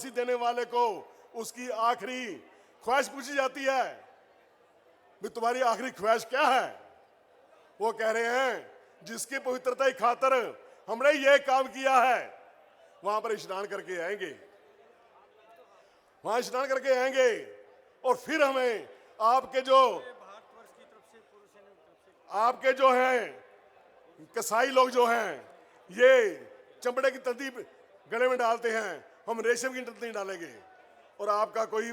फांसी देने वाले को उसकी आखिरी ख्वाहिश पूछी जाती है, भी तुम्हारी आखिरी ख्वाहिश क्या है? वो कह रहे हैं जिसकी पवित्रता की खातर हमने ये काम किया है, वहां पर स्नान करके आएंगे, वहां स्नान करके आएंगे और फिर हमें आपके जो हैं कसाई लोग जो हैं ये चमड़े की तंती गले में डालते हैं, हम रेशम की तंती डालेंगे और आपका कोई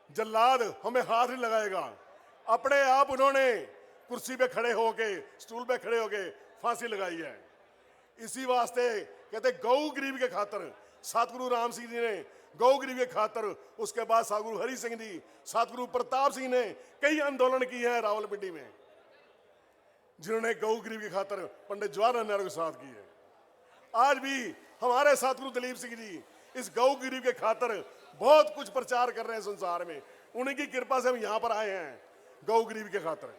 जल्लाद हमें हाथ नहीं लगाएगा। अपने आप उन्होंने कुर्सी पे खड़े होके, स्टूल पे खड़े होके फांसी लगाई है। इसी वास्ते कहते गौ गरीब के खातर सतगुरु राम सिंह जी ने गौ गरीब के खातर, उसके बाद सतगुरु हरि सिंह जी, सतगुरु प्रताप सिंह ने कई आंदोलन किए हैं रावलपिंडी में, जिन्होंने गौ गरीब की खातर पंडित जवाहरलाल नेहरू के साथ किए। आज भी हमारे सतगुरु दलीप सिंह जी इस गौ गरीब के खातर बहुत कुछ प्रचार कर रहे हैं संसार में। उन्हीं की कृपा से हम यहां पर आए हैं गौ गरीब के खातर।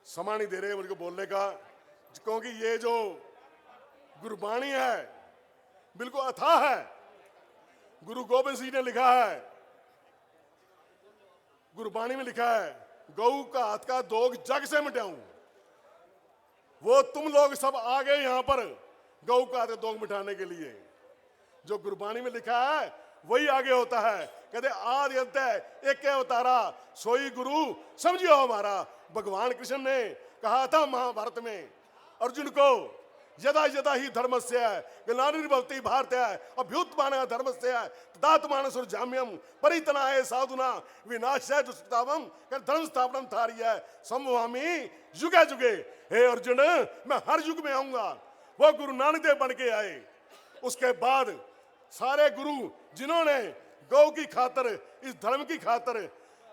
समा नहीं दे रहे मुझको बोलने का, क्योंकि ये जो गुरबाणी है बिल्कुल अथाह है। गुरु गोबिंद सिंह ने लिखा है, गुरबाणी में लिखा है, गौ का हाथ का दोग जग से मिटाऊं। वो तुम लोग सब आ गए यहां पर गौ का हाथ का दोग मिटाने के लिए। जो गुरबाणी में लिखा है वही आगे होता है। कहते आदि अंत एक अवतारा सोई गुरु समझियो हमारा। भगवान कृष्ण ने कहा था महाभारत में अर्जुन को, यदा यदा ही धर्मस्य ग्लानिर्भवति भारतीय अभ्युत्थान धर्मस्य तदात्मान सुरजाम्यम परितनाय साधुना विनाशाय दुष्टावम धर्म स्थापनम थार्य संभवामि युगे युगे। हे अर्जुन, मैं हर युग में आऊंगा। वो गुरु नानक देव बन के आए। उसके बाद सारे गुरु जिन्होंने गौ की खातर, इस धर्म की खातर,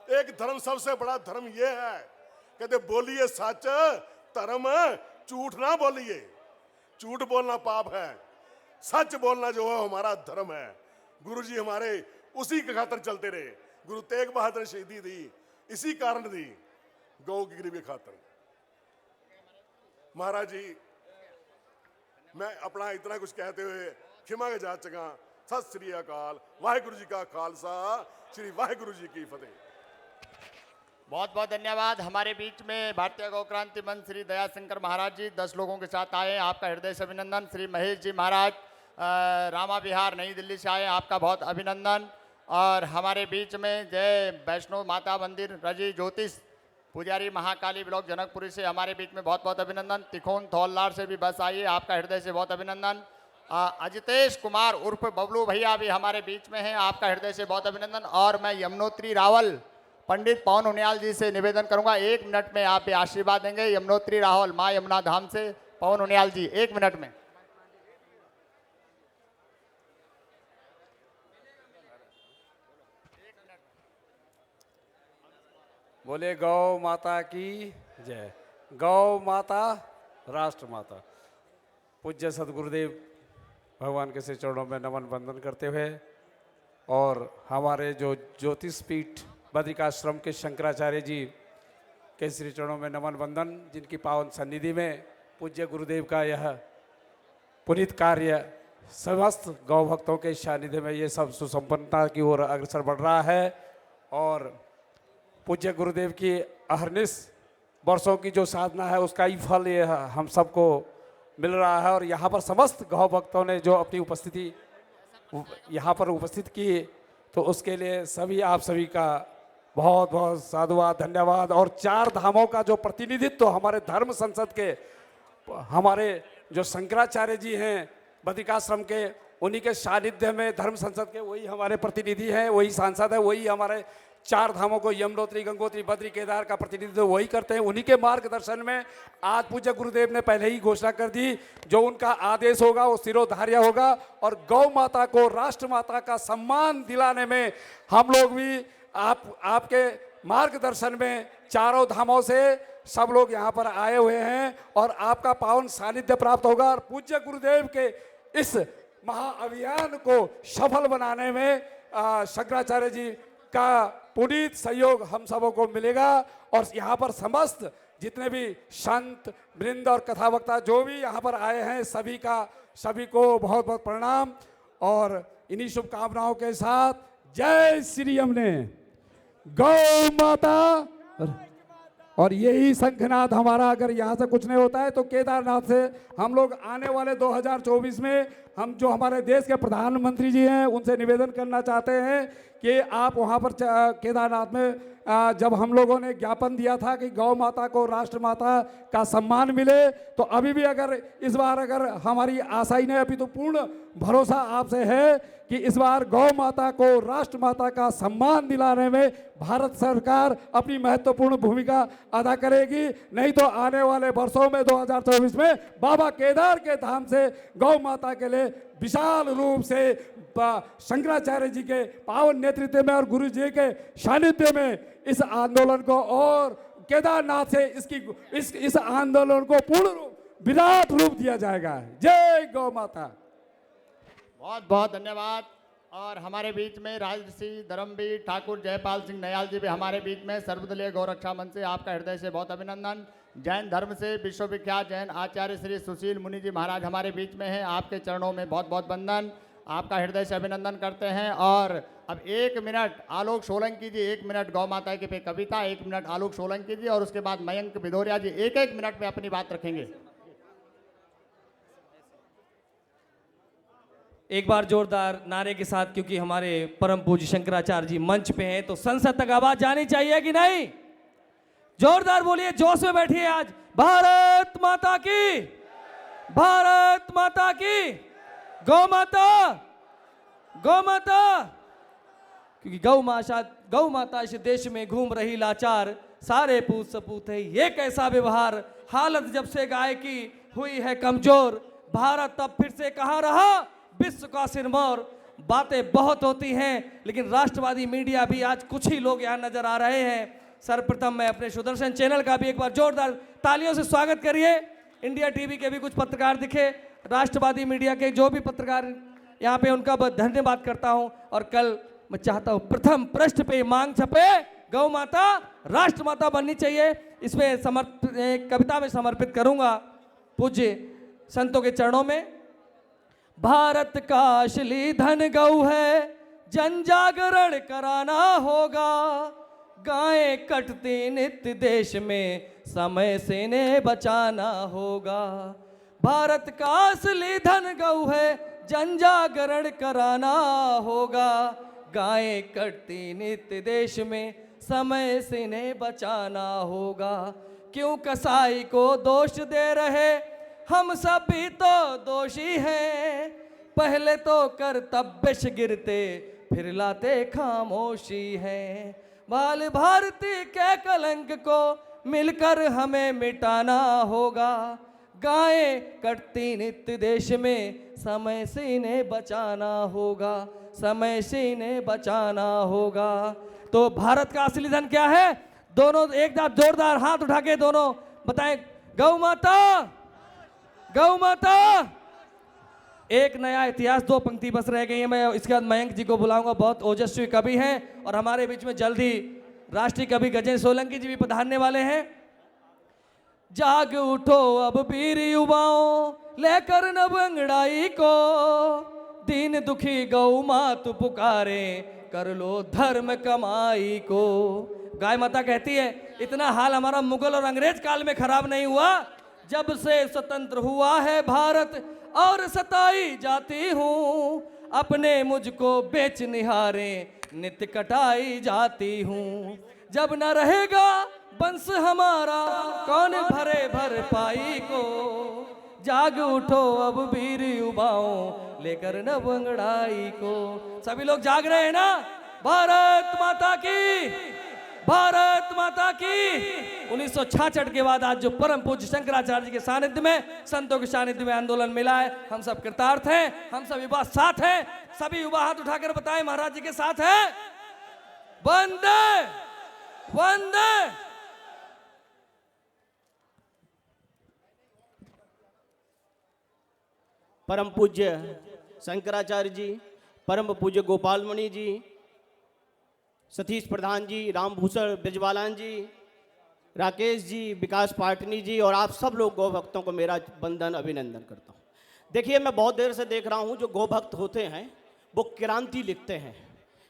एक धर्म सबसे बड़ा धर्म यह है, कहते बोलिए सच, धर्म झूठ ना बोलिए। झूठ बोलना पाप है, सच बोलना जो है हमारा धर्म है। गुरु जी हमारे उसी के खातर चलते रहे। गुरु तेग बहादुर ने शहीदी दी, इसी कारण दी, गौ की गरीबी खातर। महाराज जी, मैं अपना इतना कुछ कहते हुए खिमा के जा चुका। सत श्री अकाल। वाहिगुरु जी का खालसा, श्री वाहिगुरु जी की फतेह। बहुत बहुत धन्यवाद। हमारे बीच में भारतीय गौ क्रांति मंच श्री दयाशंकर महाराज जी 10 लोगों के साथ आए, आपका हृदय से अभिनंदन। श्री महेश जी महाराज रामा विहार नई दिल्ली से आए, आपका बहुत अभिनंदन। और हमारे बीच में जय वैष्णो माता मंदिर रजी ज्योतिष पुजारी महाकाली ब्लॉक जनकपुरी से हमारे बीच में बहुत बहुत अभिनंदन। तिकोन थौलदार से भी बस आई है, आपका हृदय से बहुत अभिनंदन। अजितेश कुमार उर्फ बबलू भैया भी हमारे बीच में हैं, आपका हृदय से बहुत अभिनंदन। और मैं यमुनोत्री रावल पंडित पवन उनियाल जी से निवेदन करूंगा, 1 मिनट में आप भी आशीर्वाद देंगे। यमुनोत्री राहुल माँ यमुना धाम से पवन उनियाल जी 1 मिनट में। बोले गौ माता की जय। गौ माता राष्ट्र माता। पूज्य सदगुरुदेव भगवान के श्री चरणों में नमन वंदन करते हुए और हमारे जो ज्योतिष पीठ बद्रिकाश्रम के शंकराचार्य जी के श्री चरणों में नमन वंदन, जिनकी पावन सन्निधि में पूज्य गुरुदेव का यह पुनीत कार्य समस्त गौ भक्तों के सानिध्य में ये सब सुसंपन्नता की ओर अग्रसर बढ़ रहा है। और पूज्य गुरुदेव की अहर्निश वर्षों की जो साधना है उसका ही फल ये हम सबको मिल रहा है। और यहाँ पर समस्त गौ भक्तों ने जो अपनी उपस्थिति यहाँ पर उपस्थित की, तो उसके लिए सभी आप सभी का बहुत बहुत साधुवाद, धन्यवाद। और 4 धामों का जो प्रतिनिधित्व तो हमारे धर्म संसद के हमारे जो शंकराचार्य जी हैं बद्रिकाश्रम के, उन्हीं के सानिध्य में धर्म संसद के वही हमारे प्रतिनिधि हैं, वही सांसद है, वही हमारे 4 धामों को यमुनोत्री, गंगोत्री, बद्री, केदार का प्रतिनिधित्व वही करते हैं। उन्हीं के मार्गदर्शन में आज पूज्य गुरुदेव ने पहले ही घोषणा कर दी, जो उनका आदेश होगा वो सिरोधार्य होगा। और गौ माता को राष्ट्र माता का सम्मान दिलाने में हम लोग भी आपके मार्गदर्शन में चारों धामों से सब लोग यहाँ पर आए हुए हैं और आपका पावन सानिध्य प्राप्त होगा। और पूज्य गुरुदेव के इस महाअभियान को सफल बनाने में शंकराचार्य जी का पुनीत सहयोग हम सबों को मिलेगा। और यहाँ पर समस्त जितने भी संत वृंद और कथावक्ता जो भी यहाँ पर आए हैं सभी को बहुत बहुत प्रणाम। और इन्हीं शुभकामनाओं के साथ जय श्री यमुने, गौ माता। और यही शंखनाद हमारा, अगर यहाँ से कुछ नहीं होता है तो केदारनाथ से हम लोग आने वाले 2024 में हम जो हमारे देश के प्रधानमंत्री जी हैं उनसे निवेदन करना चाहते हैं कि आप वहाँ पर केदारनाथ में जब हम लोगों ने ज्ञापन दिया था कि गौ माता को राष्ट्र माता का सम्मान मिले, तो अभी भी अगर इस बार अगर हमारी आशा ही नहीं, अभी तो पूर्ण भरोसा आपसे है कि इस बार गौ माता को राष्ट्र माता का सम्मान दिलाने में भारत सरकार अपनी महत्वपूर्ण भूमिका अदा करेगी। नहीं तो आने वाले वर्षों में 2024 में बाबा केदार के धाम से गौ माता के लिए विशाल रूप से शंकराचार्य जी के पावन नेतृत्व में और गुरु जी के सानिध्य में इस आंदोलन को और केदारनाथ से इस आंदोलन को पूर्ण विराट रूप दिया जाएगा। जय गौ माता। बहुत बहुत धन्यवाद। और हमारे बीच में राजर्षि धर्मवीर ठाकुर जयपाल सिंह नयाल जी भी हमारे बीच में, सर्वदलीय गौरक्षा मंच से आपका हृदय से बहुत अभिनंदन। जैन धर्म से विश्वविख्यात जैन आचार्य श्री सुशील मुनि जी महाराज हमारे बीच में हैं, आपके चरणों में बहुत बहुत वंदन, आपका हृदय से अभिनंदन करते हैं। और अब 1 मिनट आलोक सोलंकी जी, 1 मिनट गौ माता की पे कविता, 1 मिनट आलोक सोलंकी जी, और उसके बाद मयंक भिदोरिया जी 1-1 मिनट में अपनी बात रखेंगे। एक बार जोरदार नारे के साथ, क्योंकि हमारे परम पूज्य शंकराचार्य जी मंच पे हैं तो संसद तक आवाज जानी चाहिए कि नहीं? जोरदार बोलिए, जोश में बैठिए। आज भारत माता की, भारत माता की, गौ माता, गौ माता। क्योंकि गौ माता इस देश में घूम रही लाचार, सारे पूत सपूत है ये कैसा व्यवहार, हालत जब से गाय की हुई है कमजोर, भारत तब फिर से कहाँ रहा विश्व का सिरमौर। बातें बहुत होती हैं लेकिन राष्ट्रवादी मीडिया भी आज कुछ ही लोग यहाँ नजर आ रहे हैं। सर्वप्रथम मैं अपने सुदर्शन चैनल का भी एक बार जोरदार तालियों से स्वागत करिए। इंडिया टीवी के भी कुछ पत्रकार दिखे, राष्ट्रवादी मीडिया के जो भी पत्रकार यहाँ पे, उनका बहुत धन्यवाद करता हूँ। और कल मैं चाहता हूँ प्रथम पृष्ठ पे मांग छपे, गौ माता राष्ट्र माता बननी चाहिए। इसमें कविता में समर्पित करूँगा पूज्य संतों के चरणों में। भारत का असली धन गौ है, जन जागरण कराना होगा, गायें कटती नित्य देश में, समय से इन्हें बचाना होगा। भारत का असली धन गौ है, जन जागरण कराना होगा, गायें कटती नित्य देश में, समय से इन्हें बचाना होगा। क्यों कसाई को दोष दे रहे, हम सभी तो दोषी हैं, पहले तो कर्तव्य से गिरते फिर लाते खामोशी है। बाल भारती के कलंक को मिलकर हमें मिटाना होगा, गायें कटती नित्य देश में, समय से इन्हें बचाना होगा, समय से इन्हें बचाना होगा। तो भारत का असली धन क्या है? दोनों एक बार जोरदार हाथ उठा के दोनों बताएं, गौ माता, गौ माता। एक नया इतिहास, 2 पंक्ति बस रह गई है। मैं इसके बाद मयंक जी को बुलाऊंगा, बहुत ओजस्वी कवि हैं और हमारे बीच में जल्द ही राष्ट्रीय कवि गजेंद्र सोलंकी जी भी पधारने वाले हैं। जाग उठो अब वीर युवाओं, लेकर नव अंगड़ाई को, दीन दुखी गौ मात पुकारे, कर लो धर्म कमाई को। गाय माता कहती है, इतना हाल हमारा मुगल और अंग्रेज काल में खराब नहीं हुआ, जब से स्वतंत्र हुआ है भारत और सताई जाती हूँ, अपने मुझको बेच निहारे नित्य कटाई जाती हूँ। जब न रहेगा वंश हमारा, कौन भरे भर पाई को, जाग उठो अब वीर युवाओं, लेकर नव अंगड़ाई को। सभी लोग जाग रहे हैं ना? भारत माता की, भारत माता की। 1966 के बाद आज जो परम पूज्य शंकराचार्य जी के सानिध्य में, संतों के सानिध्य में आंदोलन मिला है, हम सब कृतार्थ हैं, हम सब युवा साथ हैं। सभी युवा हाथ उठाकर बताएं, महाराज जी के साथ हैं। वंदे वंदे। परम पूज्य शंकराचार्य जी, परम पूज्य गोपाल मणि जी, सतीश प्रधान जी, रामभूषण ब्रजबालन जी, राकेश जी, विकास पाटनी जी और आप सब लोग गौ भक्तों को मेरा वंदन अभिनंदन करता हूँ। देखिए, मैं बहुत देर से देख रहा हूँ जो गौ भक्त होते हैं वो क्रांति लिखते हैं,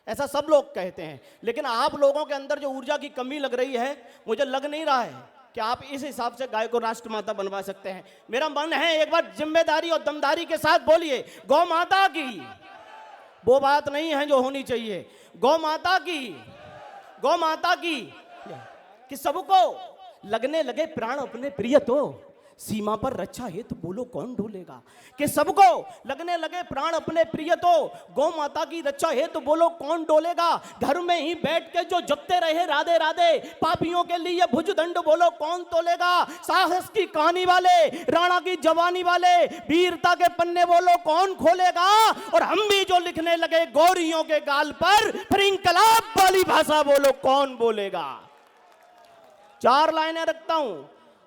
ऐसा सब लोग कहते हैं, लेकिन आप लोगों के अंदर जो ऊर्जा की कमी लग रही है, मुझे लग नहीं रहा है कि आप इस हिसाब से गाय को राष्ट्रमाता बनवा सकते हैं। मेरा मन है एक बार जिम्मेदारी और दमदारी के साथ बोलिए, गौ माता की। वो बात नहीं है जो होनी चाहिए, गौ माता की, गौ माता की। कि सबको लगने लगे प्राण अपने प्रिय तो सीमा पर रक्षा है तो बोलो कौन ढूलेगा। कि सबको लगने लगे प्राण अपने प्रिय तो गौ माता की रक्षा है तो बोलो कौन डोलेगा। घर में ही बैठ के जो जपते रहे राधे राधे, पापियों के लिए भुजदंड बोलो कौन तोलेगा। साहस की कहानी वाले, राणा की जवानी वाले, वीरता के पन्ने बोलो कौन खोलेगा। और हम भी जो लिखने लगे गौरियों के गाल पर, फिर इंकलाब वाली भाषा बोलो कौन बोलेगा। 4 लाइनें रखता हूं।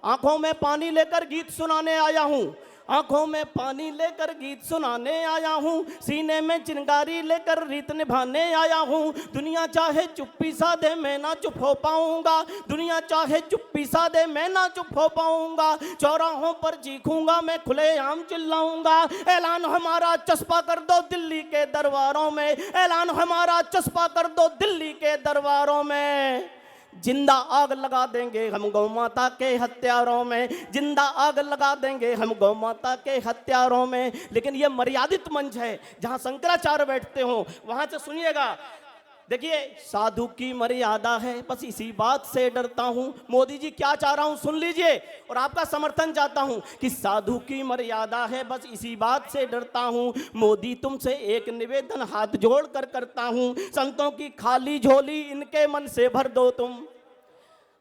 आंखों में पानी लेकर गीत सुनाने आया हूं, आंखों में पानी लेकर गीत सुनाने आया हूं, सीने में चिंगारी लेकर रीत निभाने आया हूं। दुनिया चाहे चुप्पी सा दे मैं ना चुप हो पाऊंगा, दुनिया चाहे चुप्पी सा दे मैं ना चुप हो पाऊंगा। चौराहों पर चीखूंगा मैं, खुलेआम चिल्लाऊंगा। ऐलान हमारा चस्पा कर दो दिल्ली के दरबारों में, ऐलान हमारा चस्पा कर दो दिल्ली के दरबारों में। जिंदा आग लगा देंगे हम गौ माता के हत्यारों में, जिंदा आग लगा देंगे हम गौ माता के हत्यारों में। लेकिन ये मर्यादित मंच है जहां शंकराचार्य बैठते हो, वहां से सुनिएगा। देखिए, साधु की मर्यादा है बस इसी बात से डरता हूं। मोदी जी क्या चाह रहा हूं सुन लीजिए, और आपका समर्थन चाहता हूं कि साधु की मर्यादा है बस इसी बात से डरता हूं। मोदी तुमसे एक निवेदन हाथ जोड़ कर करता हूं, संतों की खाली झोली इनके मन से भर दो तुम।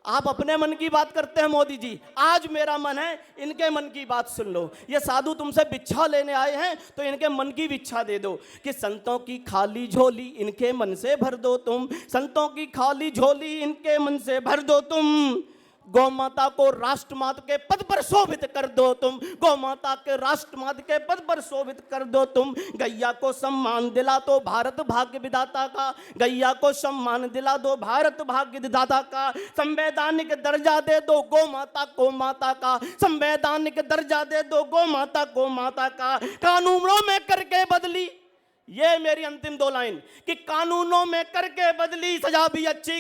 आप अपने मन की बात करते हैं मोदी जी, आज मेरा मन है इनके मन की बात सुन लो। ये साधु तुमसे भिक्षा लेने आए हैं तो इनके मन की भिक्षा दे दो कि संतों की खाली झोली इनके मन से भर दो तुम, संतों की खाली झोली इनके मन से भर दो तुम। गौ माता को राष्ट्रमाता के पद पर शोभित कर दो तुम, गौ माता के राष्ट्रमाता के पद पर शोभित कर दो तुम। गैया को सम्मान दिला दो भारत भाग्य विधाता का, गैया को सम्मान दिला दो भारत भाग्य विधाता का। संवैधानिक दर्जा दे दो गौ माता को माता का, संवैधानिक दर्जा दे दो गौ माता को माता का। कानूनों में करके बदली, ये मेरी अंतिम 2 लाइन, कि कानूनों में करके बदली सजा भी अच्छी